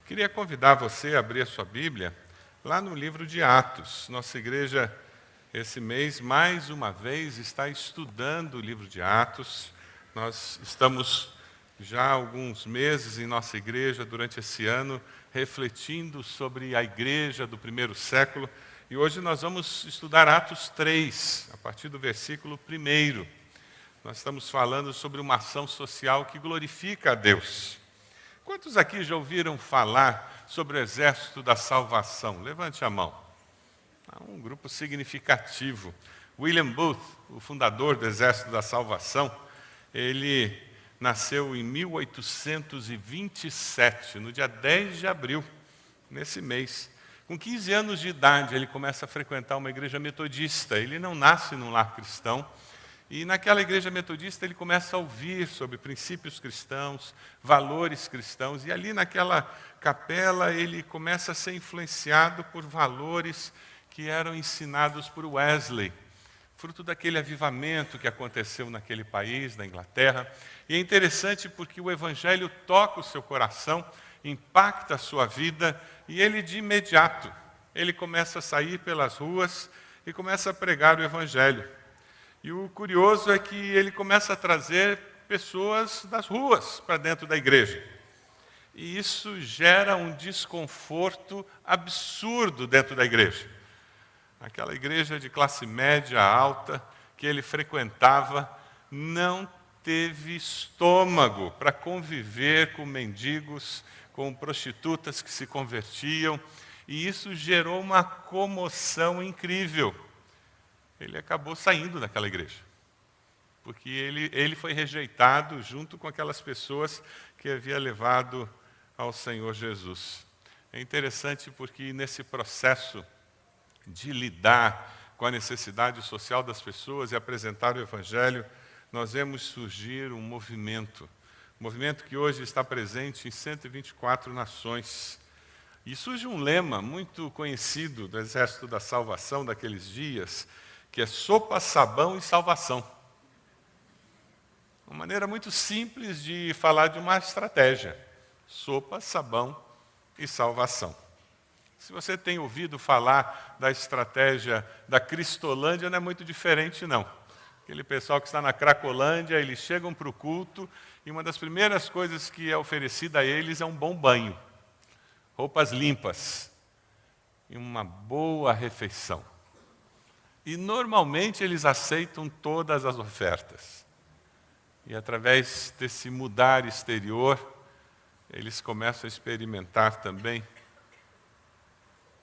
Queria convidar você a abrir a sua Bíblia lá no livro de Atos. Nossa igreja, esse mês, mais uma vez, está estudando o livro de Atos. Nós estamos já há alguns meses em nossa igreja, durante esse ano, refletindo sobre a igreja do primeiro século. E hoje nós vamos estudar Atos 3, a partir do versículo 1. Nós estamos falando sobre uma ação social que glorifica a Deus. Quantos aqui já ouviram falar sobre o Exército da Salvação? Levante a mão. Um grupo significativo. William Booth, o fundador do Exército da Salvação, ele nasceu em 1827, no dia 10 de abril, nesse mês. Com 15 anos de idade, ele começa a frequentar uma igreja metodista. Ele não nasce num lar cristão. E naquela igreja metodista ele começa a ouvir sobre princípios cristãos, valores cristãos, e ali naquela capela ele começa a ser influenciado por valores que eram ensinados por Wesley, fruto daquele avivamento que aconteceu naquele país, na Inglaterra. E é interessante porque o evangelho toca o seu coração, impacta a sua vida, e ele de imediato, ele começa a sair pelas ruas e começa a pregar o evangelho. E o curioso é que ele começa a trazer pessoas das ruas para dentro da igreja. E isso gera um desconforto absurdo dentro da igreja. Aquela igreja de classe média alta que ele frequentava não teve estômago para conviver com mendigos, com prostitutas que se convertiam. E isso gerou uma comoção incrível. Ele acabou saindo daquela igreja, porque ele foi rejeitado junto com aquelas pessoas que havia levado ao Senhor Jesus. É interessante porque nesse processo de lidar com a necessidade social das pessoas e apresentar o Evangelho, nós vemos surgir um movimento que hoje está presente em 124 nações. E surge um lema muito conhecido do Exército da Salvação daqueles dias, que é sopa, sabão e salvação. Uma maneira muito simples de falar de uma estratégia. Sopa, sabão e salvação. Se você tem ouvido falar da estratégia da Cristolândia, não é muito diferente, não. Aquele pessoal que está na Cracolândia, eles chegam para o culto e uma das primeiras coisas que é oferecida a eles é um bom banho, roupas limpas e uma boa refeição. E normalmente eles aceitam todas as ofertas. E através desse mudar exterior, eles começam a experimentar também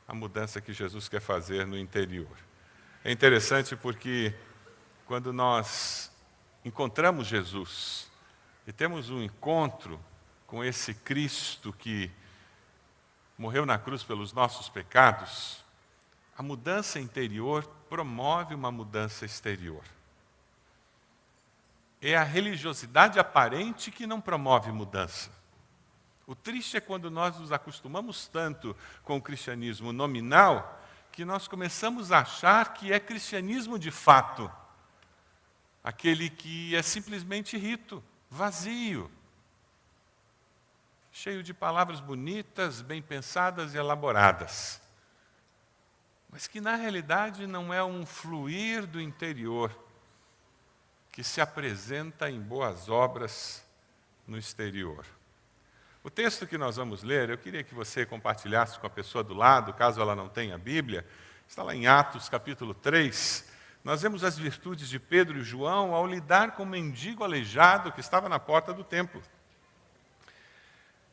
a mudança que Jesus quer fazer no interior. É interessante porque quando nós encontramos Jesus e temos um encontro com esse Cristo que morreu na cruz pelos nossos pecados, a mudança interior promove uma mudança exterior. É a religiosidade aparente que não promove mudança. O triste é quando nós nos acostumamos tanto com o cristianismo nominal que nós começamos a achar que é cristianismo de fato. Aquele que é simplesmente rito, vazio, cheio de palavras bonitas, bem pensadas e elaboradas. Mas que na realidade não é um fluir do interior que se apresenta em boas obras no exterior. O texto que nós vamos ler, eu queria que você compartilhasse com a pessoa do lado, caso ela não tenha a Bíblia, está lá em Atos capítulo 3. Nós vemos as virtudes de Pedro e João ao lidar com um mendigo aleijado que estava na porta do templo.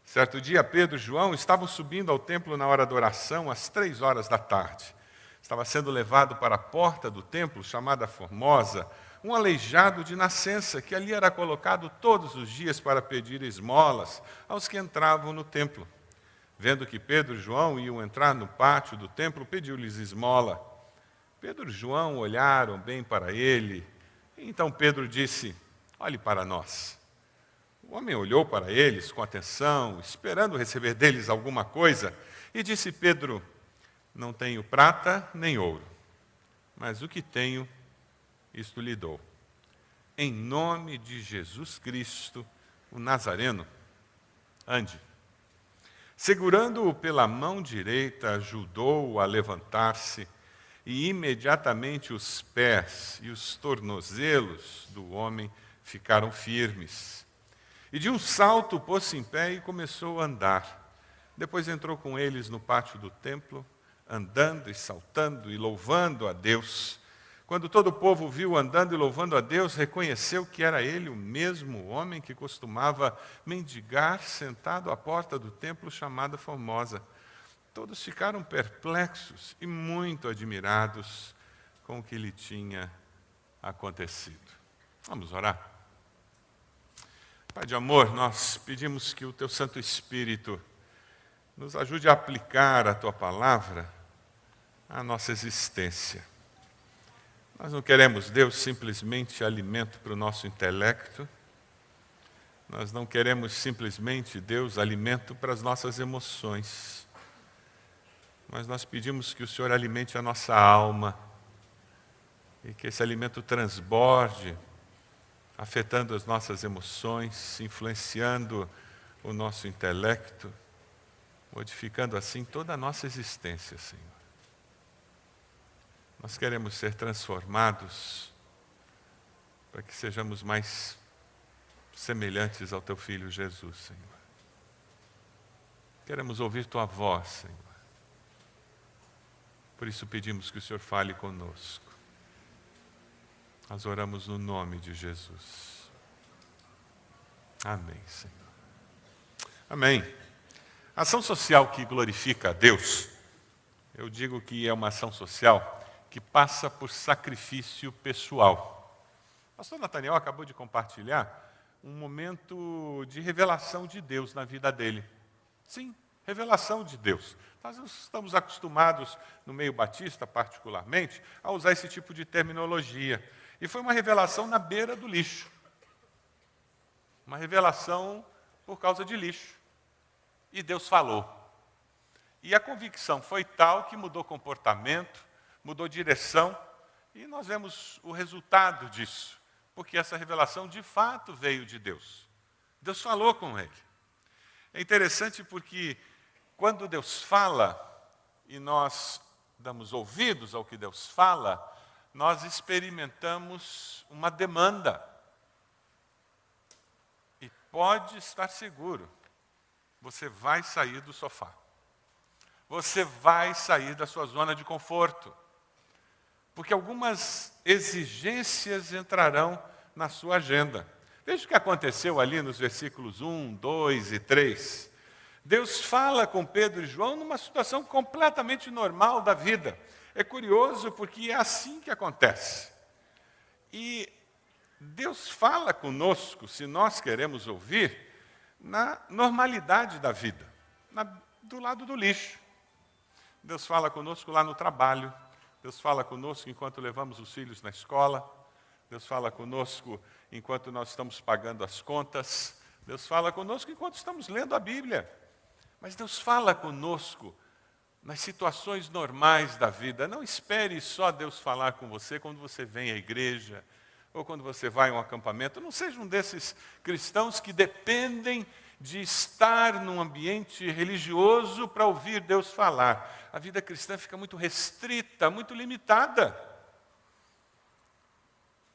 Certo dia, Pedro e João estavam subindo ao templo na hora da oração, às 3 horas da tarde. Estava sendo levado para a porta do templo, chamada Formosa, um aleijado de nascença, que ali era colocado todos os dias para pedir esmolas aos que entravam no templo. Vendo que Pedro e João iam entrar no pátio do templo, pediu-lhes esmola. Pedro e João olharam bem para ele, e então Pedro disse: olhe para nós. O homem olhou para eles com atenção, esperando receber deles alguma coisa, e disse: Pedro, não tenho prata nem ouro, mas o que tenho, isto lhe dou. Em nome de Jesus Cristo, o Nazareno, ande. Segurando-o pela mão direita, ajudou-o a levantar-se, e imediatamente os pés e os tornozelos do homem ficaram firmes. E de um salto pôs-se em pé e começou a andar. Depois entrou com eles no pátio do templo, andando e saltando e louvando a Deus. Quando todo o povo o viu andando e louvando a Deus, reconheceu que era ele o mesmo homem que costumava mendigar sentado à porta do templo chamada Formosa. Todos ficaram perplexos e muito admirados com o que lhe tinha acontecido. Vamos orar? Pai de amor, nós pedimos que o Teu Santo Espírito nos ajude a aplicar a Tua palavra à nossa existência. Nós não queremos, Deus, simplesmente alimento para o nosso intelecto. Nós não queremos simplesmente, Deus, alimento para as nossas emoções. Mas nós pedimos que o Senhor alimente a nossa alma e que esse alimento transborde, afetando as nossas emoções, influenciando o nosso intelecto, modificando assim toda a nossa existência, Senhor. Nós queremos ser transformados para que sejamos mais semelhantes ao Teu Filho Jesus, Senhor. Queremos ouvir Tua voz, Senhor. Por isso pedimos que o Senhor fale conosco. Nós oramos no nome de Jesus. Amém, Senhor. Amém. Ação social que glorifica a Deus, eu digo que é uma ação social que passa por sacrifício pessoal. O pastor Nathaniel acabou de compartilhar um momento de revelação de Deus na vida dele. Sim, revelação de Deus. Nós estamos acostumados, no meio batista particularmente, a usar esse tipo de terminologia. E foi uma revelação na beira do lixo. Uma revelação por causa de lixo. E Deus falou. E a convicção foi tal que mudou comportamento, mudou direção, e nós vemos o resultado disso. Porque essa revelação de fato veio de Deus. Deus falou com ele. É interessante porque quando Deus fala, e nós damos ouvidos ao que Deus fala, nós experimentamos uma demanda. E pode estar seguro, você vai sair do sofá. Você vai sair da sua zona de conforto. Porque algumas exigências entrarão na sua agenda. Veja o que aconteceu ali nos versículos 1, 2 e 3. Deus fala com Pedro e João numa situação completamente normal da vida. É curioso porque é assim que acontece. E Deus fala conosco, se nós queremos ouvir, na normalidade da vida, do lado do lixo. Deus fala conosco lá no trabalho. Deus fala conosco enquanto levamos os filhos na escola. Deus fala conosco enquanto nós estamos pagando as contas. Deus fala conosco enquanto estamos lendo a Bíblia. Mas Deus fala conosco nas situações normais da vida. Não espere só Deus falar com você quando você vem à igreja ou quando você vai a um acampamento. Não seja um desses cristãos que dependem de estar num ambiente religioso para ouvir Deus falar. A vida cristã fica muito restrita, muito limitada.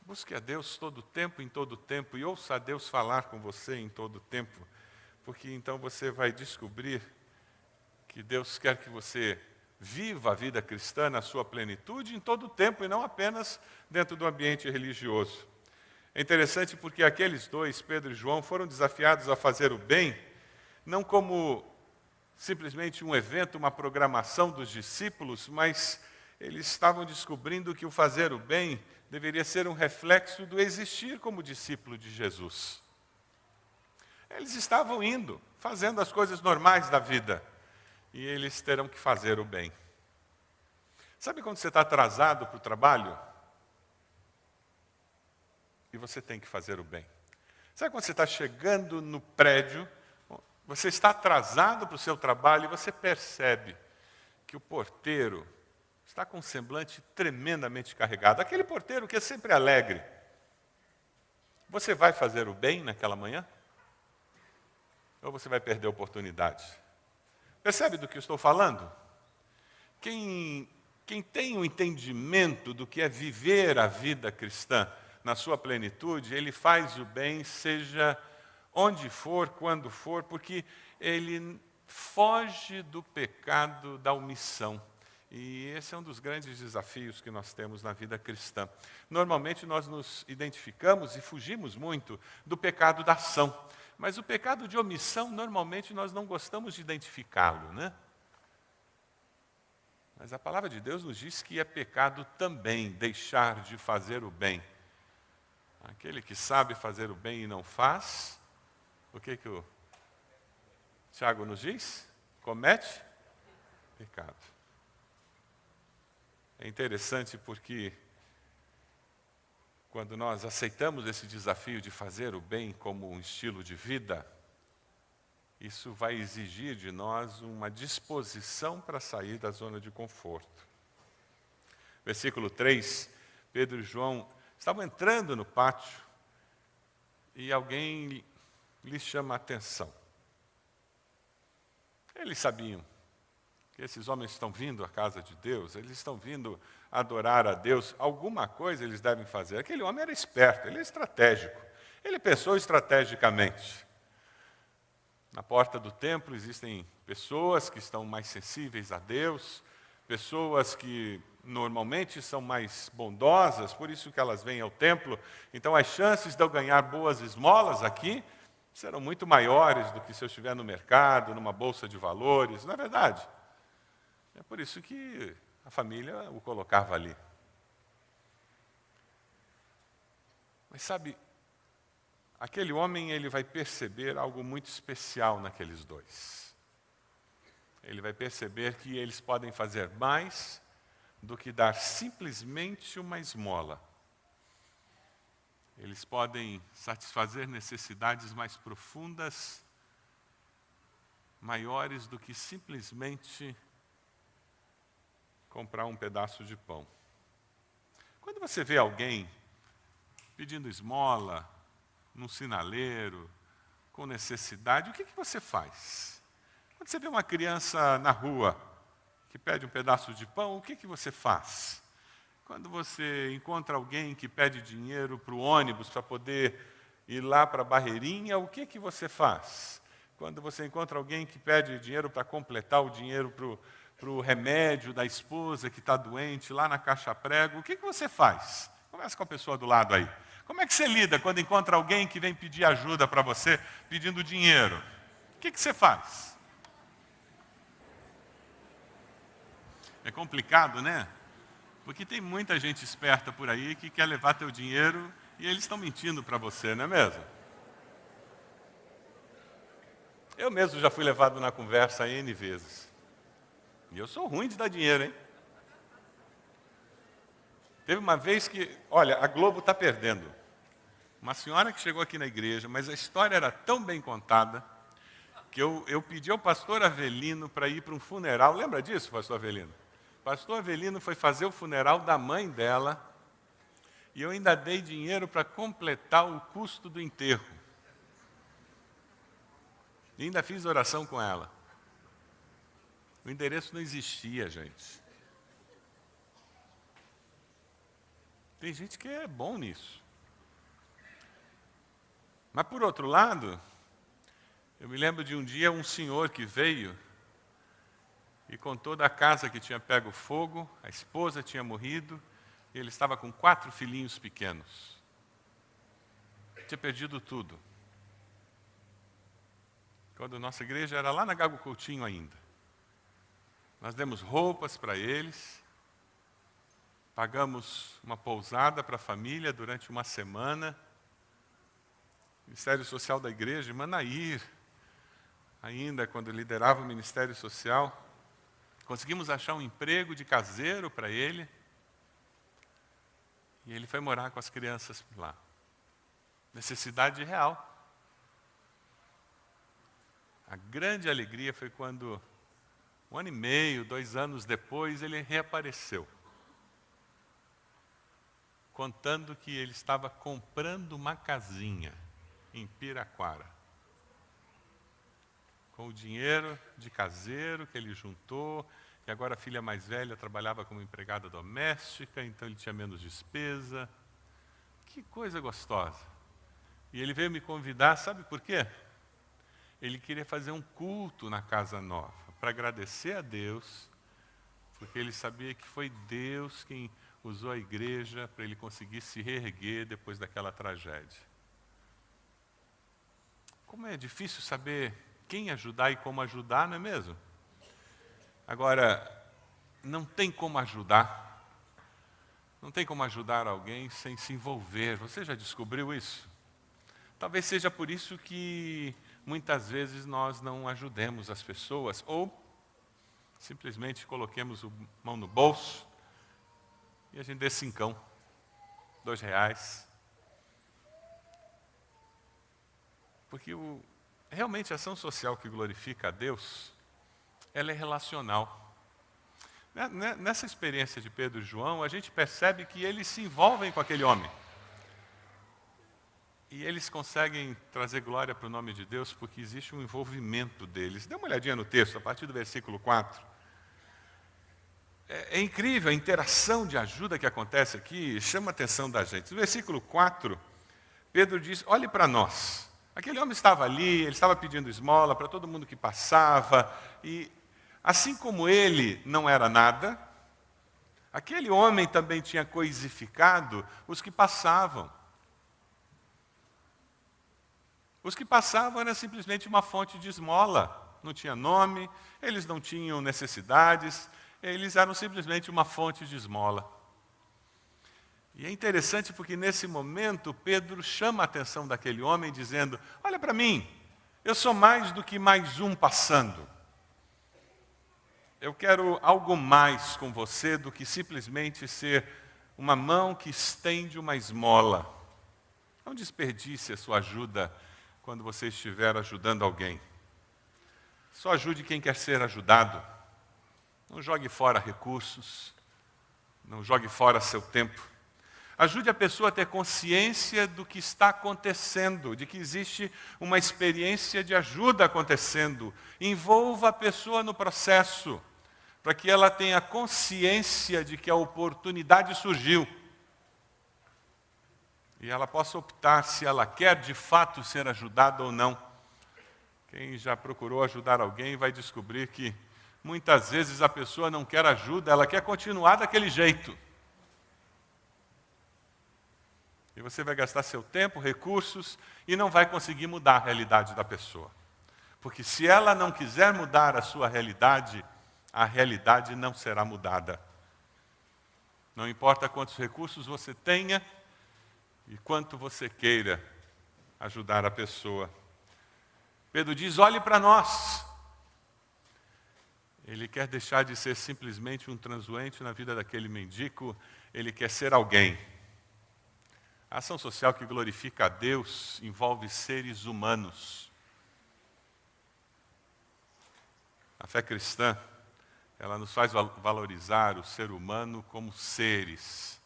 Busque a Deus todo o tempo, em todo o tempo, e ouça a Deus falar com você em todo o tempo, porque então você vai descobrir que Deus quer que você viva a vida cristã na sua plenitude em todo o tempo, e não apenas dentro do ambiente religioso. É interessante porque aqueles dois, Pedro e João, foram desafiados a fazer o bem, não como simplesmente um evento, uma programação dos discípulos, mas eles estavam descobrindo que o fazer o bem deveria ser um reflexo do existir como discípulo de Jesus. Eles estavam indo, fazendo as coisas normais da vida, e eles terão que fazer o bem. Sabe quando você está atrasado para o trabalho? E você tem que fazer o bem. Sabe quando você está chegando no prédio, você está atrasado para o seu trabalho e você percebe que o porteiro está com um semblante tremendamente carregado. Aquele porteiro que é sempre alegre. Você vai fazer o bem naquela manhã? Ou você vai perder a oportunidade? Percebe do que eu estou falando? Quem tem o entendimento do que é viver a vida cristã na sua plenitude, ele faz o bem, seja onde for, quando for, porque ele foge do pecado da omissão. E esse é um dos grandes desafios que nós temos na vida cristã. Normalmente nós nos identificamos e fugimos muito do pecado da ação. Mas o pecado de omissão, normalmente nós não gostamos de identificá-lo, né? Mas a palavra de Deus nos diz que é pecado também deixar de fazer o bem. Aquele que sabe fazer o bem e não faz, o que o Tiago nos diz? Comete pecado. É interessante porque quando nós aceitamos esse desafio de fazer o bem como um estilo de vida, isso vai exigir de nós uma disposição para sair da zona de conforto. Versículo 3, Pedro e João estavam entrando no pátio e alguém lhes chama a atenção. Eles sabiam que esses homens estão vindo à casa de Deus, eles estão vindo adorar a Deus, alguma coisa eles devem fazer. Aquele homem era esperto, ele é estratégico, ele pensou estrategicamente. Na porta do templo existem pessoas que estão mais sensíveis a Deus, pessoas que normalmente são mais bondosas, por isso que elas vêm ao templo. Então as chances de eu ganhar boas esmolas aqui serão muito maiores do que se eu estiver no mercado, numa bolsa de valores, não é verdade? É por isso que a família o colocava ali. Mas sabe, aquele homem ele vai perceber algo muito especial naqueles dois. Ele vai perceber que eles podem fazer mais do que dar simplesmente uma esmola. Eles podem satisfazer necessidades mais profundas, maiores do que simplesmente comprar um pedaço de pão. Quando você vê alguém pedindo esmola, num sinaleiro, com necessidade, o que você faz? Quando você vê uma criança na rua que pede um pedaço de pão, o que você faz? Quando você encontra alguém que pede dinheiro para o ônibus para poder ir lá para a Barreirinha, o que você faz? Quando você encontra alguém que pede dinheiro para completar o dinheiro para o remédio da esposa que está doente lá na caixa prego, o que você faz? Conversa com a pessoa do lado aí. Como é que você lida quando encontra alguém que vem pedir ajuda para você, pedindo dinheiro? O que você faz? É complicado, né? Porque tem muita gente esperta por aí que quer levar teu dinheiro e eles estão mentindo para você, não é mesmo? Eu mesmo já fui levado na conversa N vezes. E eu sou ruim de dar dinheiro, hein? Teve uma vez que, olha, a Globo está perdendo. Uma senhora que chegou aqui na igreja, mas a história era tão bem contada, que eu pedi ao pastor Avelino para ir para um funeral. Lembra disso, pastor Avelino? O pastor Avelino foi fazer o funeral da mãe dela, e eu ainda dei dinheiro para completar o custo do enterro. E ainda fiz oração com ela. O endereço não existia, gente. Tem gente que é bom nisso. Mas, por outro lado, eu me lembro de um dia um senhor que veio e contou da casa que tinha pego fogo, a esposa tinha morrido, e ele estava com 4 filhinhos pequenos. Tinha perdido tudo. Quando a nossa igreja era lá na Gago Coutinho ainda. Nós demos roupas para eles, pagamos uma pousada para a família durante uma semana. O Ministério Social da igreja, Manair, ainda quando eu liderava o Ministério Social, conseguimos achar um emprego de caseiro para ele, e ele foi morar com as crianças lá. Necessidade real. A grande alegria foi quando, 1 ano e meio, 2 anos depois, ele reapareceu, contando que ele estava comprando uma casinha em Piraquara. com o dinheiro de caseiro que ele juntou, e agora a filha mais velha trabalhava como empregada doméstica, então ele tinha menos despesa. Que coisa gostosa. E ele veio me convidar, sabe por quê? Ele queria fazer um culto na casa nova, para agradecer a Deus, porque ele sabia que foi Deus quem usou a igreja para ele conseguir se reerguer depois daquela tragédia. Como é difícil saber quem ajudar e como ajudar, não é mesmo? Agora, não tem como ajudar. Não tem como ajudar alguém sem se envolver. Você já descobriu isso? Talvez seja por isso que muitas vezes nós não ajudemos as pessoas, ou simplesmente coloquemos a mão no bolso e a gente dê cincão, R$2. Porque realmente a ação social que glorifica a Deus, ela é relacional. Nessa experiência de Pedro e João, a gente percebe que eles se envolvem com aquele homem. E eles conseguem trazer glória para o nome de Deus porque existe um envolvimento deles. Dê uma olhadinha no texto, a partir do versículo 4. É incrível a interação de ajuda que acontece aqui, chama a atenção da gente. No versículo 4, Pedro diz, olhe para nós. Aquele homem estava ali, ele estava pedindo esmola para todo mundo que passava, e assim como ele não era nada, aquele homem também tinha coisificado os que passavam. Os que passavam era simplesmente uma fonte de esmola, não tinha nome, eles não tinham necessidades, eles eram simplesmente uma fonte de esmola. E é interessante porque nesse momento Pedro chama a atenção daquele homem dizendo, olha para mim, eu sou mais do que mais um passando. Eu quero algo mais com você do que simplesmente ser uma mão que estende uma esmola. Não desperdice a sua ajuda quando você estiver ajudando alguém. Só ajude quem quer ser ajudado. Não jogue fora recursos. Não jogue fora seu tempo. Ajude a pessoa a ter consciência do que está acontecendo, de que existe uma experiência de ajuda acontecendo. Envolva a pessoa no processo, para que ela tenha consciência de que a oportunidade surgiu. E ela possa optar se ela quer de fato ser ajudada ou não. Quem já procurou ajudar alguém vai descobrir que muitas vezes a pessoa não quer ajuda, ela quer continuar daquele jeito. E você vai gastar seu tempo, recursos, e não vai conseguir mudar a realidade da pessoa. Porque se ela não quiser mudar a sua realidade, a realidade não será mudada. Não importa quantos recursos você tenha, e quanto você queira ajudar a pessoa. Pedro diz, olhe para nós. Ele quer deixar de ser simplesmente um transuente na vida daquele mendigo, ele quer ser alguém. A ação social que glorifica a Deus envolve seres humanos. A fé cristã, ela nos faz valorizar o ser humano como seres.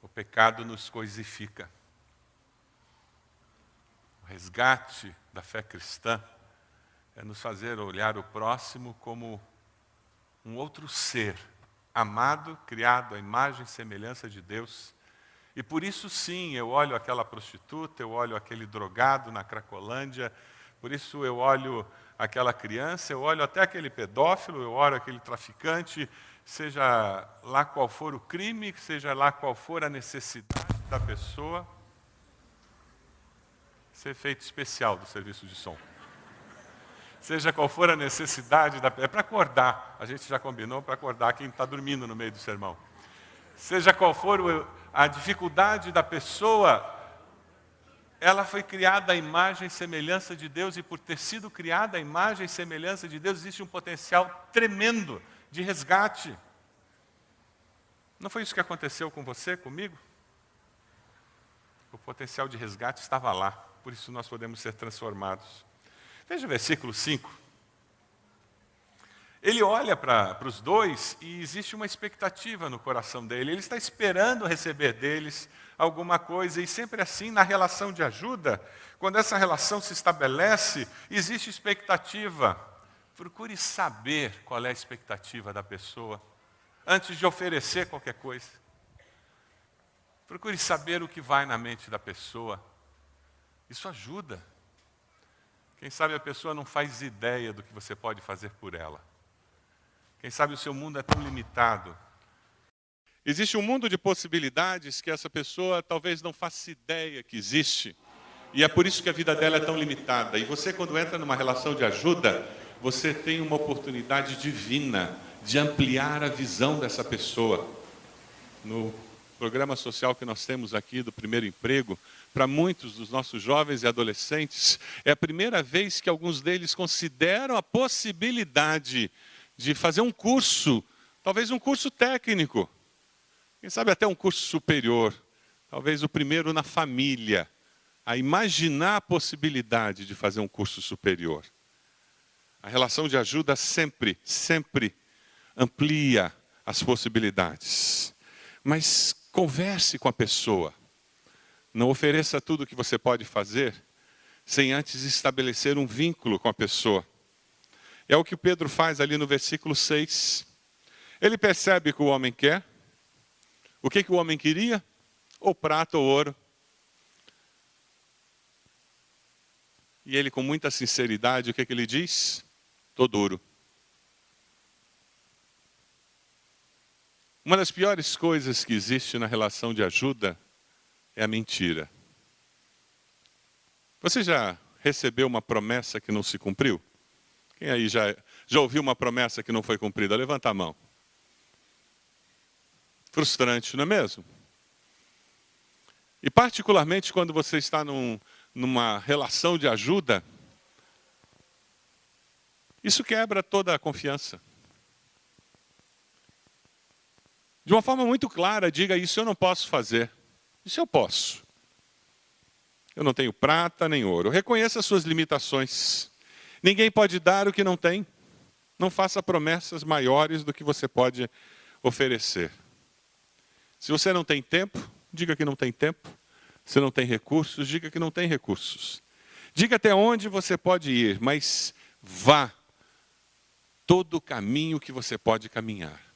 O pecado nos coisifica. O resgate da fé cristã é nos fazer olhar o próximo como um outro ser, amado, criado à imagem e semelhança de Deus. E por isso sim, eu olho aquela prostituta, eu olho aquele drogado na Cracolândia, por isso eu olho aquela criança, eu olho até aquele pedófilo, eu olho aquele traficante, seja lá qual for o crime, seja lá qual for a necessidade da pessoa. Esse é efeito especial do serviço de som. Seja qual for a necessidade da pessoa, é para acordar, a gente já combinou para acordar quem está dormindo no meio do sermão. Seja qual for a dificuldade da pessoa, ela foi criada à imagem e semelhança de Deus, e por ter sido criada à imagem e semelhança de Deus, existe um potencial tremendo de resgate. Não foi isso que aconteceu com você, comigo? O potencial de resgate estava lá, por isso nós podemos ser transformados. Veja o versículo 5. Ele olha para os dois e existe uma expectativa no coração dele. Ele está esperando receber deles alguma coisa. E sempre assim, na relação de ajuda, quando essa relação se estabelece, existe expectativa. Procure saber qual é a expectativa da pessoa, antes de oferecer qualquer coisa. Procure saber o que vai na mente da pessoa. Isso ajuda. Quem sabe a pessoa não faz ideia do que você pode fazer por ela. Quem sabe o seu mundo é tão limitado. Existe um mundo de possibilidades que essa pessoa talvez não faça ideia que existe. E é por isso que a vida dela é tão limitada. E você, quando entra numa relação de ajuda, você tem uma oportunidade divina de ampliar a visão dessa pessoa. No programa social que nós temos aqui do Primeiro Emprego, para muitos dos nossos jovens e adolescentes, é a primeira vez que alguns deles consideram a possibilidade de fazer um curso, talvez um curso técnico, quem sabe até um curso superior, talvez o primeiro na família, a imaginar a possibilidade de fazer um curso superior. A relação de ajuda sempre amplia as possibilidades. Mas converse com a pessoa. Não ofereça tudo o que você pode fazer sem antes estabelecer um vínculo com a pessoa. É o que Pedro faz ali no versículo 6. Ele percebe que o homem quer. O que o homem queria? Ou prata ou ouro. E ele, com muita sinceridade, o que ele diz? Tô duro. Uma das piores coisas que existe na relação de ajuda é a mentira. Você já recebeu uma promessa que não se cumpriu? Quem aí já ouviu uma promessa que não foi cumprida? Levanta a mão. Frustrante, não é mesmo? E particularmente quando você está numa relação de ajuda, isso quebra toda a confiança. De uma forma muito clara, diga: isso eu não posso fazer. Isso eu posso. Eu não tenho prata nem ouro. Reconheça as suas limitações. Ninguém pode dar o que não tem. Não faça promessas maiores do que você pode oferecer. Se você não tem tempo, diga que não tem tempo. Se não tem recursos, diga que não tem recursos. Diga até onde você pode ir, mas vá todo o caminho que você pode caminhar.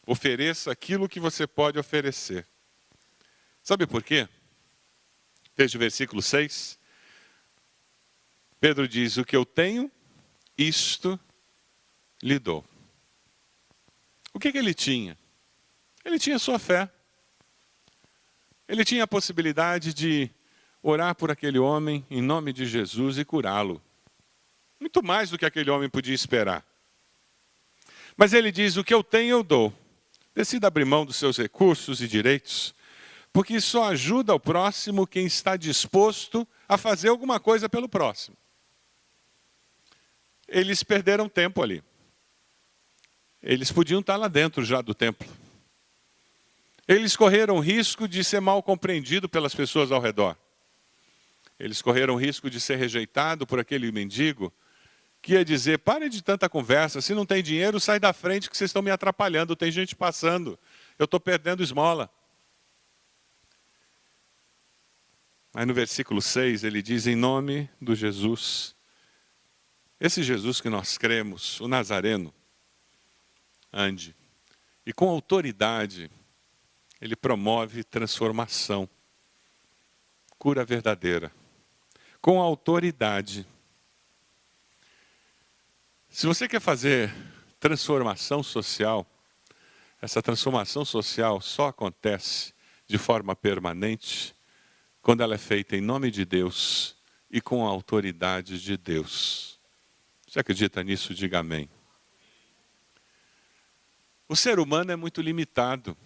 Ofereça aquilo que você pode oferecer. Sabe por quê? Veja o versículo 6. Pedro diz: o que eu tenho, isto lhe dou. O que ele tinha? Ele tinha sua fé. Ele tinha a possibilidade de orar por aquele homem em nome de Jesus e curá-lo. Muito mais do que aquele homem podia esperar. Mas ele diz: o que eu tenho, eu dou. Decida abrir mão dos seus recursos e direitos, porque só ajuda o próximo quem está disposto a fazer alguma coisa pelo próximo. Eles perderam tempo ali. Eles podiam estar lá dentro já do templo. Eles correram o risco de ser mal compreendido pelas pessoas ao redor. Eles correram o risco de ser rejeitado por aquele mendigo que ia dizer: pare de tanta conversa, se não tem dinheiro, sai da frente que vocês estão me atrapalhando, tem gente passando, eu estou perdendo esmola. Aí no versículo 6 ele diz: em nome do Jesus, esse Jesus que nós cremos, o Nazareno, ande. E com autoridade, ele promove transformação, cura verdadeira. Com autoridade. Se você quer fazer transformação social, essa transformação social só acontece de forma permanente quando ela é feita em nome de Deus e com a autoridade de Deus. Você acredita nisso? Diga amém. O ser humano é muito limitado.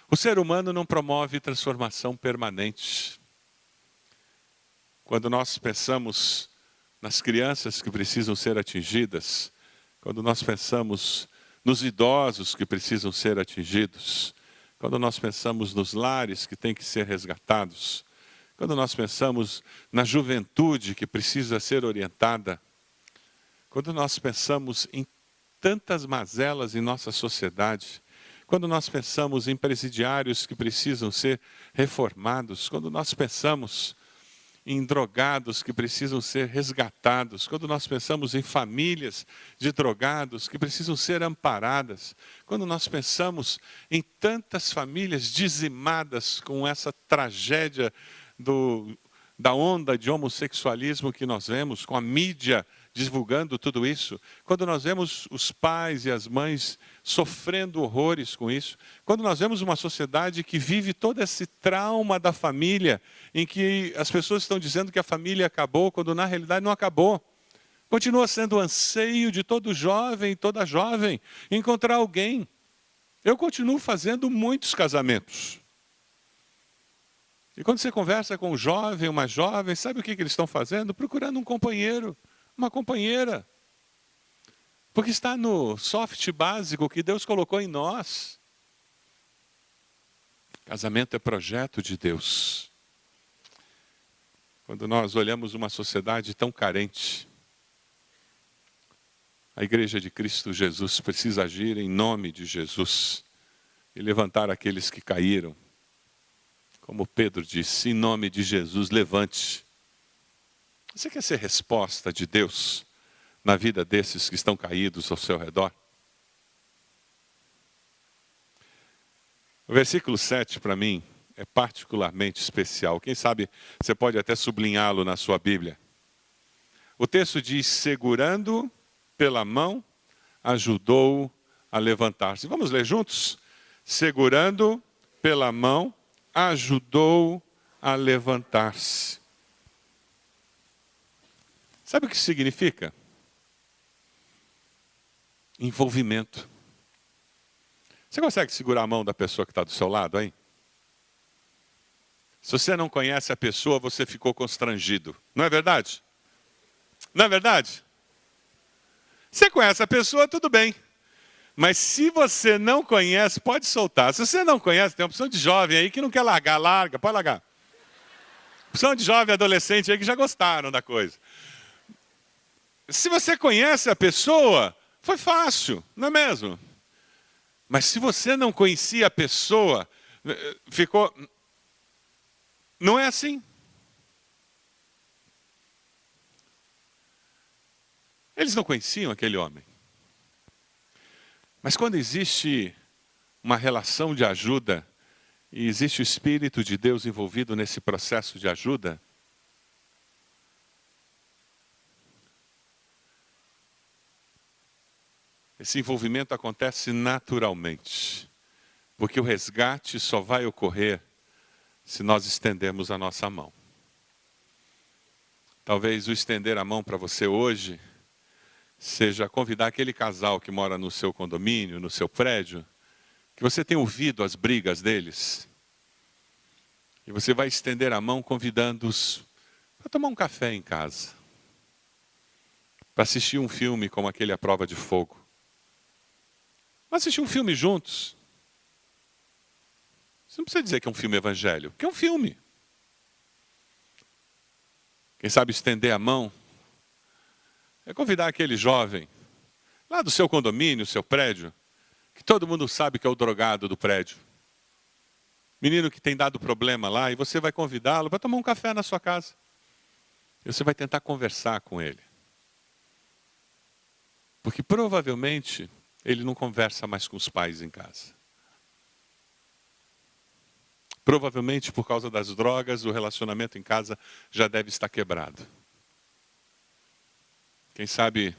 O ser humano não promove transformação permanente. Quando nós pensamos nas crianças que precisam ser atingidas, quando nós pensamos nos idosos que precisam ser atingidos, quando nós pensamos nos lares que têm que ser resgatados, quando nós pensamos na juventude que precisa ser orientada, quando nós pensamos em tantas mazelas em nossa sociedade, quando nós pensamos em presidiários que precisam ser reformados, quando nós pensamos em drogados que precisam ser resgatados, quando nós pensamos em famílias de drogados que precisam ser amparadas, quando nós pensamos em tantas famílias dizimadas com essa tragédia da onda de homossexualismo que nós vemos, com a mídia divulgando tudo isso, quando nós vemos os pais e as mães sofrendo horrores com isso, quando nós vemos uma sociedade que vive todo esse trauma da família, em que as pessoas estão dizendo que a família acabou, quando na realidade não acabou. Continua sendo o anseio de todo jovem e toda jovem encontrar alguém. Eu continuo fazendo muitos casamentos. E quando você conversa com um jovem, uma jovem, sabe o que eles estão fazendo? Procurando um companheiro, uma companheira. Porque está no soft básico que Deus colocou em nós. Casamento é projeto de Deus. Quando nós olhamos uma sociedade tão carente, a Igreja de Cristo Jesus precisa agir em nome de Jesus e levantar aqueles que caíram. Como Pedro disse, em nome de Jesus, levante. Você quer ser resposta de Deus na vida desses que estão caídos ao seu redor? O versículo 7, para mim, é particularmente especial. Quem sabe você pode até sublinhá-lo na sua Bíblia. O texto diz, segurando pela mão, ajudou a levantar-se. Vamos ler juntos? Segurando pela mão, ajudou a levantar-se. Sabe o que significa? Envolvimento. Você consegue segurar a mão da pessoa que está do seu lado, hein? Se você não conhece a pessoa, você ficou constrangido. Não é verdade? Não é verdade? Você conhece a pessoa, tudo bem. Mas se você não conhece, pode soltar. Se você não conhece, tem uma opção de jovem aí que não quer largar, larga, pode largar. Opção de jovem adolescente aí que já gostaram da coisa. Se você conhece a pessoa, foi fácil, não é mesmo? Mas se você não conhecia a pessoa, ficou... Não é assim. Eles não conheciam aquele homem. Mas quando existe uma relação de ajuda, e existe o Espírito de Deus envolvido nesse processo de ajuda, esse envolvimento acontece naturalmente, porque o resgate só vai ocorrer se nós estendermos a nossa mão. Talvez o estender a mão para você hoje seja convidar aquele casal que mora no seu condomínio, no seu prédio, que você tem ouvido as brigas deles, e você vai estender a mão convidando-os para tomar um café em casa, para assistir um filme como aquele A Prova de Fogo. Vamos assistir um filme juntos. Você não precisa dizer que é um filme evangélico, porque é um filme. Quem sabe estender a mão é convidar aquele jovem lá do seu condomínio, seu prédio, que todo mundo sabe que é o drogado do prédio. Menino que tem dado problema lá, e você vai convidá-lo para tomar um café na sua casa. E você vai tentar conversar com ele. Porque provavelmente ele não conversa mais com os pais em casa. Provavelmente por causa das drogas, o relacionamento em casa já deve estar quebrado. Quem sabe,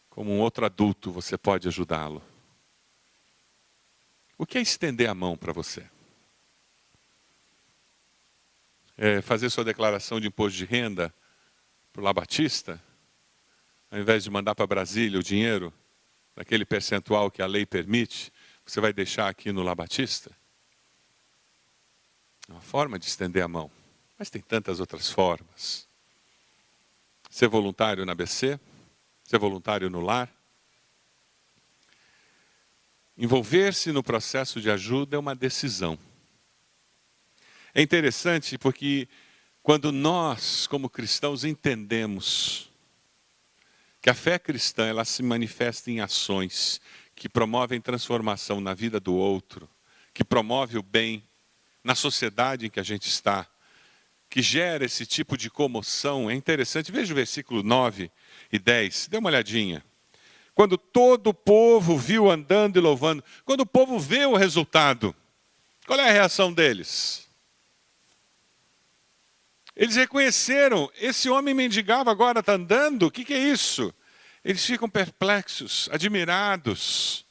como um outro adulto, você pode ajudá-lo. O que é estender a mão para você? É fazer sua declaração de imposto de renda para o La Batista, ao invés de mandar para Brasília o dinheiro, daquele percentual que a lei permite, você vai deixar aqui no La Batista? É uma forma de estender a mão, mas tem tantas outras formas. Ser voluntário na ABC, ser voluntário no lar. Envolver-se no processo de ajuda é uma decisão. É interessante porque quando nós, como cristãos, entendemos que a fé cristã ela se manifesta em ações que promovem transformação na vida do outro, que promove o bem na sociedade em que a gente está, que gera esse tipo de comoção, é interessante. Veja o versículo 9 e 10, dê uma olhadinha. Quando todo o povo viu andando e louvando, quando o povo vê o resultado, qual é a reação deles? Eles reconheceram, esse homem mendigava, agora está andando, o que é isso? Eles ficam perplexos, admirados.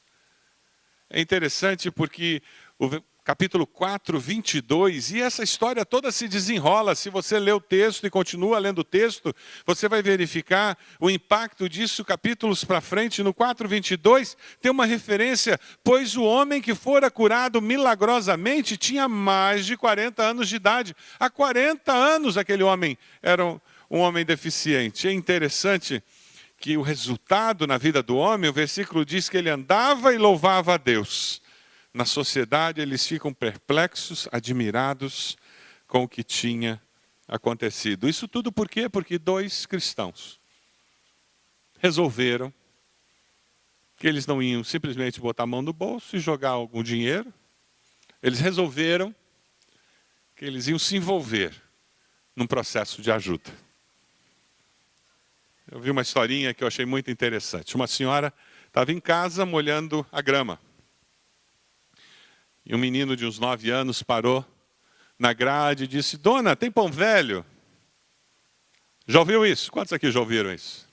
É interessante porque o capítulo 4, 22, e essa história toda se desenrola. Se você lê o texto e continua lendo o texto, você vai verificar o impacto disso capítulos para frente. No 4, 22, tem uma referência, pois o homem que fora curado milagrosamente tinha mais de 40 anos de idade. Há 40 anos aquele homem era um homem deficiente. É interessante que o resultado na vida do homem, o versículo diz que ele andava e louvava a Deus. Na sociedade, eles ficam perplexos, admirados com o que tinha acontecido. Isso tudo por quê? Porque dois cristãos resolveram que eles não iam simplesmente botar a mão no bolso e jogar algum dinheiro. Eles resolveram que eles iam se envolver num processo de ajuda. Eu vi uma historinha que eu achei muito interessante. Uma senhora estava em casa molhando a grama. E um menino de uns 9 anos parou na grade e disse: Dona, tem pão velho? Já ouviu isso? Quantos aqui já ouviram isso?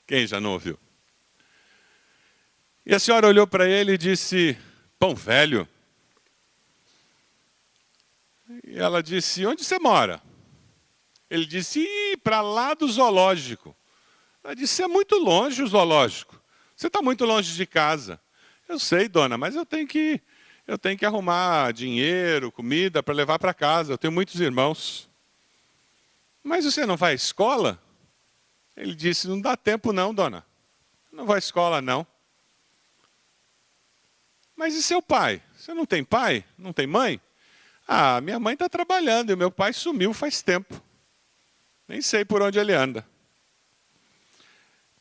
Quem já não ouviu? E a senhora olhou para ele e disse: pão velho? E ela disse: onde você mora? Ele disse: para lá do zoológico. Ela disse: é muito longe o zoológico. Você está muito longe de casa. Eu sei, dona, mas eu tenho que arrumar dinheiro, comida para levar para casa. Eu tenho muitos irmãos. Mas você não vai à escola? Ele disse: não dá tempo não, dona. Não vai à escola não. Mas e seu pai? Você não tem pai? Não tem mãe? Ah, minha mãe está trabalhando e meu pai sumiu faz tempo. Nem sei por onde ele anda.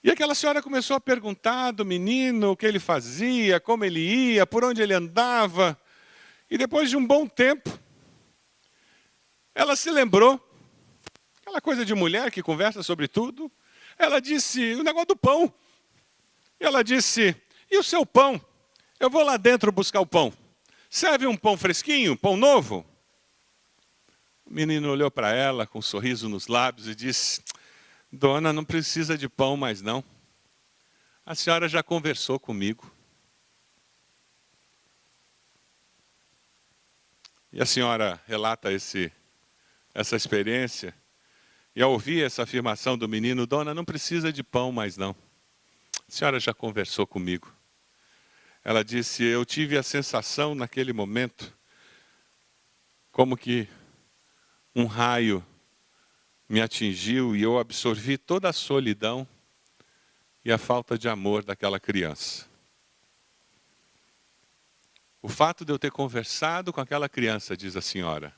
E aquela senhora começou a perguntar do menino o que ele fazia, como ele ia, por onde ele andava. E depois de um bom tempo, ela se lembrou, aquela coisa de mulher que conversa sobre tudo. Ela disse: o negócio do pão. E ela disse: e o seu pão? Eu vou lá dentro buscar o pão. Serve um pão fresquinho, pão novo? O menino olhou para ela com um sorriso nos lábios e disse: dona, não precisa de pão mais não. A senhora já conversou comigo. E a senhora relata essa experiência. E ao ouvir essa afirmação do menino: dona, não precisa de pão mais não. A senhora já conversou comigo. Ela disse: eu tive a sensação naquele momento, como que um raio me atingiu e eu absorvi toda a solidão e a falta de amor daquela criança. O fato de eu ter conversado com aquela criança, diz a senhora,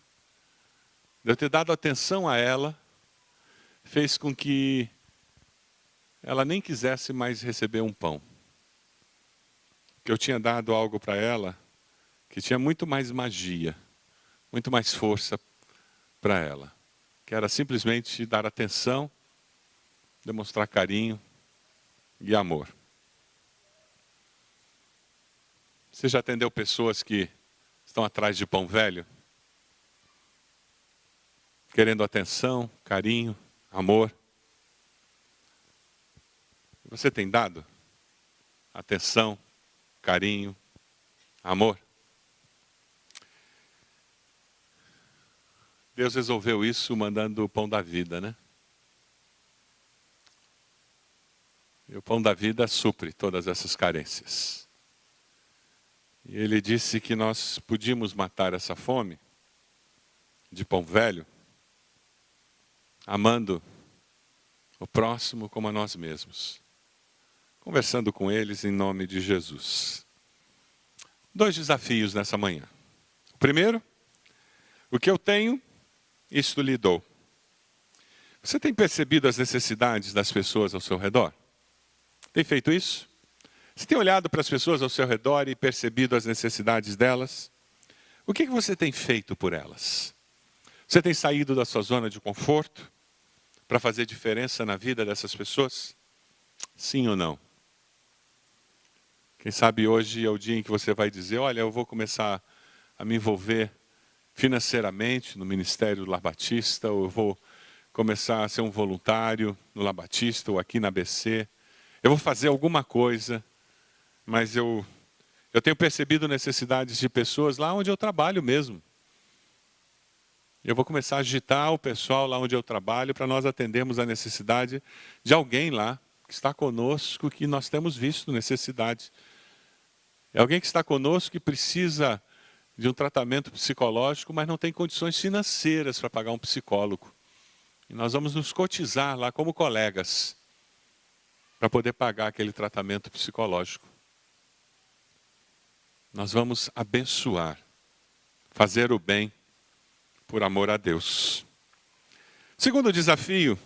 de eu ter dado atenção a ela, fez com que ela nem quisesse mais receber um pão. Que eu tinha dado algo para ela que tinha muito mais magia, muito mais força para ela. Que era simplesmente dar atenção, demonstrar carinho e amor. Você já atendeu pessoas que estão atrás de pão velho? Querendo atenção, carinho, amor. Você tem dado atenção, carinho, amor? Deus resolveu isso mandando o pão da vida, né? E o pão da vida supre todas essas carências. E ele disse que nós podíamos matar essa fome de pão velho, amando o próximo como a nós mesmos. Conversando com eles em nome de Jesus. 2 desafios nessa manhã. O primeiro, o que eu tenho, isto lhe dou. Você tem percebido as necessidades das pessoas ao seu redor? Tem feito isso? Você tem olhado para as pessoas ao seu redor e percebido as necessidades delas? O que você tem feito por elas? Você tem saído da sua zona de conforto para fazer diferença na vida dessas pessoas? Sim ou não? Quem sabe hoje é o dia em que você vai dizer, olha, eu vou começar a me envolver financeiramente no Ministério do Lar Batista, ou eu vou começar a ser um voluntário no Lar Batista ou aqui na ABC. Eu vou fazer alguma coisa, mas eu tenho percebido necessidades de pessoas lá onde eu trabalho mesmo. Eu vou começar a agitar o pessoal lá onde eu trabalho para nós atendermos a necessidade de alguém lá que está conosco, que nós temos visto necessidade. É alguém que está conosco que precisa de um tratamento psicológico, mas não tem condições financeiras para pagar um psicólogo. E nós vamos nos cotizar lá como colegas para poder pagar aquele tratamento psicológico. Nós vamos abençoar, fazer o bem por amor a Deus. Segundo desafio,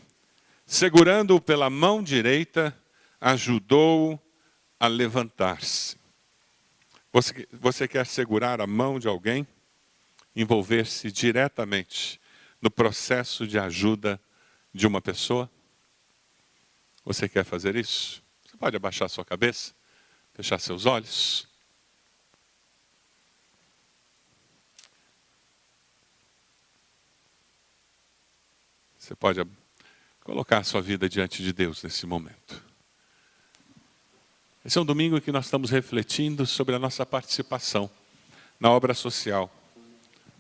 segurando-o pela mão direita, ajudou-o a levantar-se. Você quer segurar a mão de alguém? Envolver-se diretamente no processo de ajuda de uma pessoa? Você quer fazer isso? Você pode abaixar sua cabeça, fechar seus olhos. Você pode colocar a sua vida diante de Deus nesse momento. Esse é um domingo em que nós estamos refletindo sobre a nossa participação na obra social.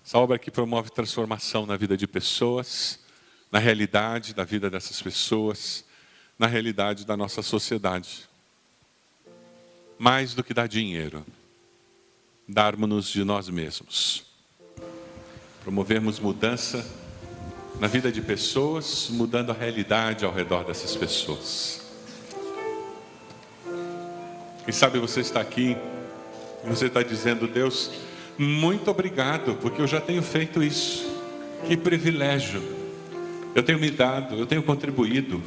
Essa obra que promove transformação na vida de pessoas, na realidade da vida dessas pessoas, na realidade da nossa sociedade. Mais do que dar dinheiro, darmos-nos de nós mesmos. Promovermos mudança na vida de pessoas, mudando a realidade ao redor dessas pessoas. Quem sabe você está aqui e você está dizendo, Deus, muito obrigado, porque eu já tenho feito isso. Que privilégio. Eu tenho me dado, eu tenho contribuído,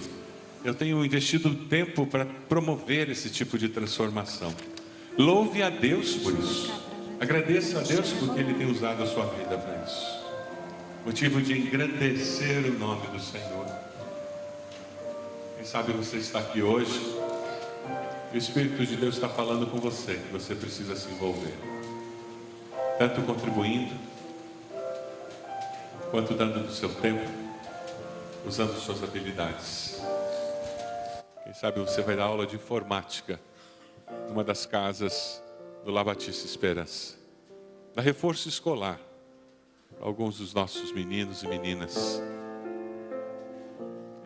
eu tenho investido tempo para promover esse tipo de transformação. Louve a Deus por isso. Agradeça a Deus porque Ele tem usado a sua vida para isso. Motivo de engrandecer o nome do Senhor. Quem sabe você está aqui hoje, e o Espírito de Deus está falando com você, que você precisa se envolver. Tanto contribuindo, quanto dando do seu tempo, usando suas habilidades. Quem sabe você vai dar aula de informática numa das casas do Lar Batista Esperança. Dá reforço escolar para alguns dos nossos meninos e meninas.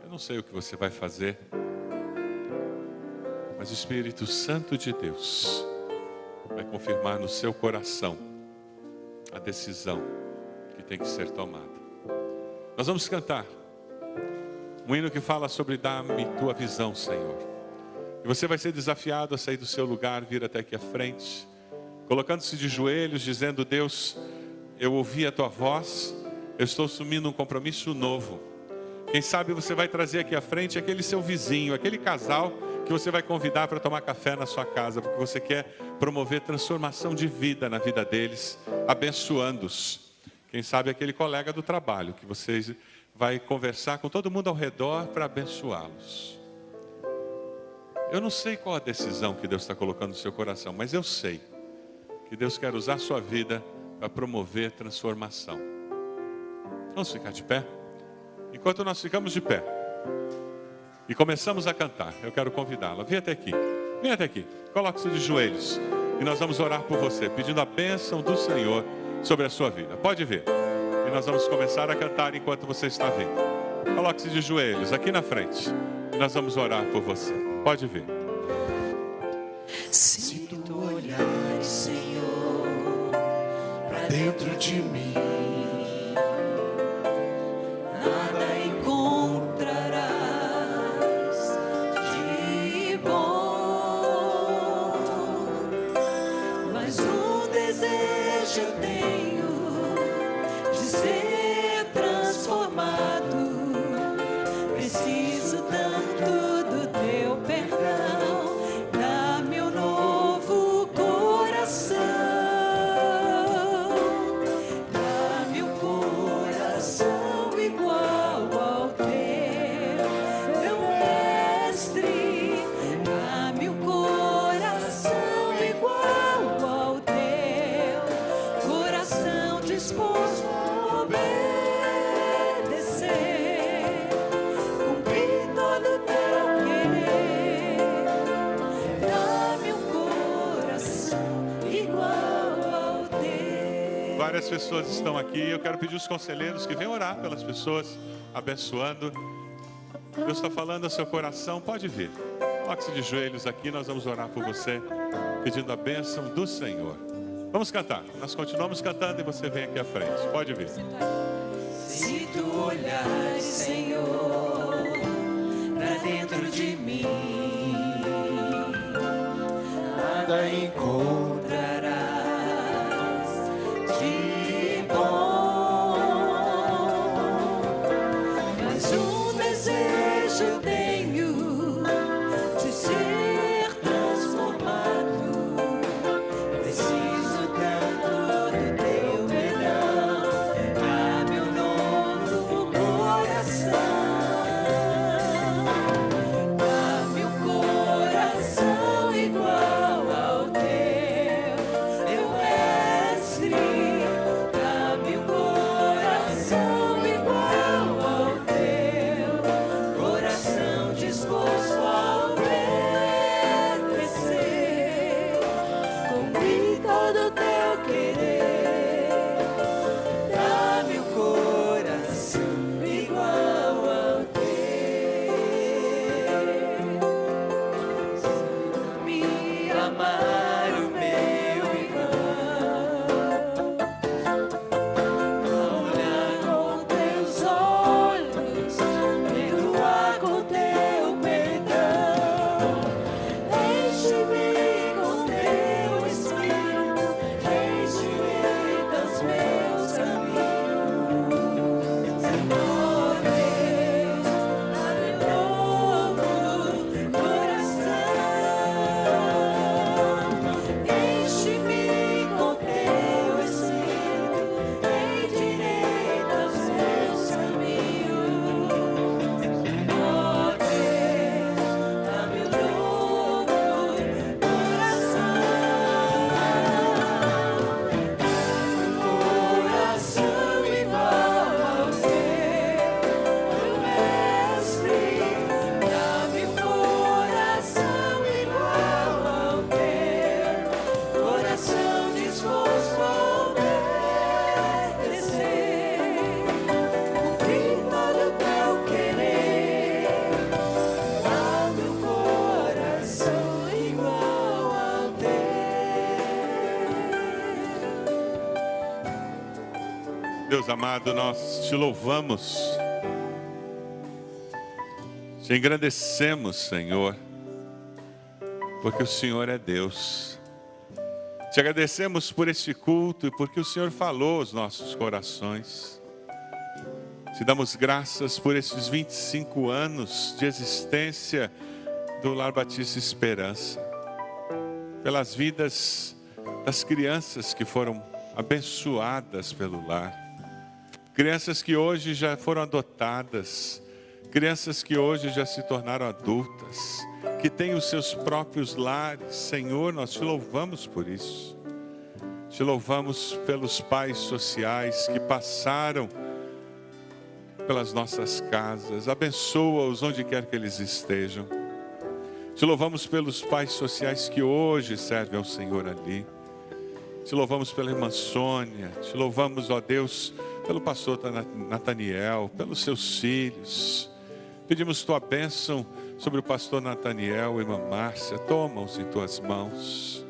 Eu não sei o que você vai fazer, mas o Espírito Santo de Deus vai confirmar no seu coração a decisão que tem que ser tomada. Nós vamos cantar um hino que fala sobre dá-me tua visão, Senhor. E você vai ser desafiado a sair do seu lugar, vir até aqui à frente, colocando-se de joelhos, dizendo, Deus, eu ouvi a tua voz, eu estou assumindo um compromisso novo. Quem sabe você vai trazer aqui à frente aquele seu vizinho, aquele casal que você vai convidar para tomar café na sua casa, porque você quer promover transformação de vida na vida deles, abençoando-os. Quem sabe aquele colega do trabalho, que você vai conversar com todo mundo ao redor para abençoá-los. Eu não sei qual a decisão que Deus está colocando no seu coração, mas eu sei que Deus quer usar a sua vida para promover transformação. Vamos ficar de pé? Enquanto nós ficamos de pé e começamos a cantar, eu quero convidá-la. Vem até aqui, coloque-se de joelhos e nós vamos orar por você, pedindo a bênção do Senhor sobre a sua vida. Pode vir. E nós vamos começar a cantar enquanto você está vindo. Coloque-se de joelhos aqui na frente e nós vamos orar por você. Pode vir. Se tu olhares, Senhor, para dentro de mim, nada encontrarás de bom, mas um desejo eu tenho de ser transformado. Preciso tanto do teu perdão. Dá-me um novo várias pessoas estão aqui. Eu quero pedir os conselheiros que venham orar pelas pessoas, abençoando. Deus está falando ao seu coração, pode vir. Coloque-se de joelhos aqui, nós vamos orar por você, pedindo a bênção do Senhor. Vamos cantar, nós continuamos cantando e você vem aqui à frente, pode vir. Se tu olhares, Senhor, pra dentro de mim, nada encontrarás de bom, mas um desejo tenho de ser transformado. Preciso tanto do teu perdão, dá-me um novo coração, dá-me um coração igual ao teu, meu mestre, dá-me um coração igual ao teu, coração disposto a obedecer, cumprir todo o teu querer, dá-me um coração igual ao teu. Me amar o meu irmão, olhar com teus olhos, perdoar com teu perdão, enche-me com teu espírito, enche-me dos meus caminhos. Oh Deus, dá-me um novo coração, enche-me com teu espírito, endireita os meus caminhos. Oh Deus, dá-me um novo coração, coração igual ao teu, meu mestre, dá-me um coração igual ao teu, coração disposto a obedecer, cumprir todo o teu querer, dá-me um coração igual ao teu. Deus amado, nós te louvamos, te engrandecemos, Senhor, porque o Senhor é Deus. Te agradecemos por este culto e porque o Senhor falou aos nossos corações. Te damos graças por esses 25 anos de existência do Lar Batista Esperança, pelas vidas das crianças que foram abençoadas pelo lar, crianças que hoje já foram adotadas, crianças que hoje já se tornaram adultas, que têm os seus próprios lares. Senhor, nós te louvamos por isso. Te louvamos pelos pais sociais que passaram pelas nossas casas. Abençoa-os onde quer que eles estejam. Te louvamos pelos pais sociais que hoje servem ao Senhor ali. Te louvamos pela irmã Sônia. Te louvamos, ó Deus, pelo pastor Nataniel, pelos seus filhos. Pedimos tua bênção sobre o pastor Nataniel, irmã Márcia. Toma-os em tuas mãos.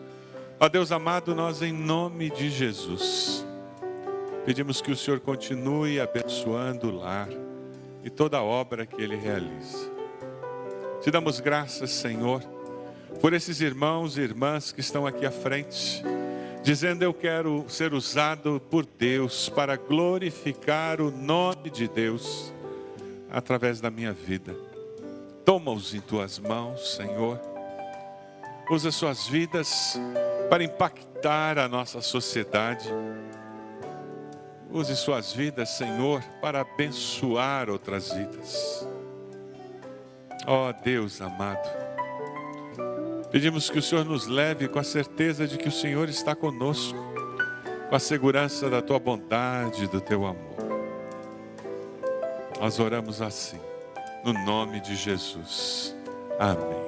Ó Deus amado, nós em nome de Jesus pedimos que o Senhor continue abençoando o lar e toda a obra que ele realiza. Te damos graças, Senhor, por esses irmãos e irmãs que estão aqui à frente, dizendo: eu quero ser usado por Deus para glorificar o nome de Deus através da minha vida. Toma-os em tuas mãos, Senhor. Usa suas vidas para impactar a nossa sociedade. Use suas vidas, Senhor, para abençoar outras vidas. Ó Deus amado, pedimos que o Senhor nos leve com a certeza de que o Senhor está conosco, com a segurança da tua bondade e do teu amor. Nós oramos assim, no nome de Jesus. Amém.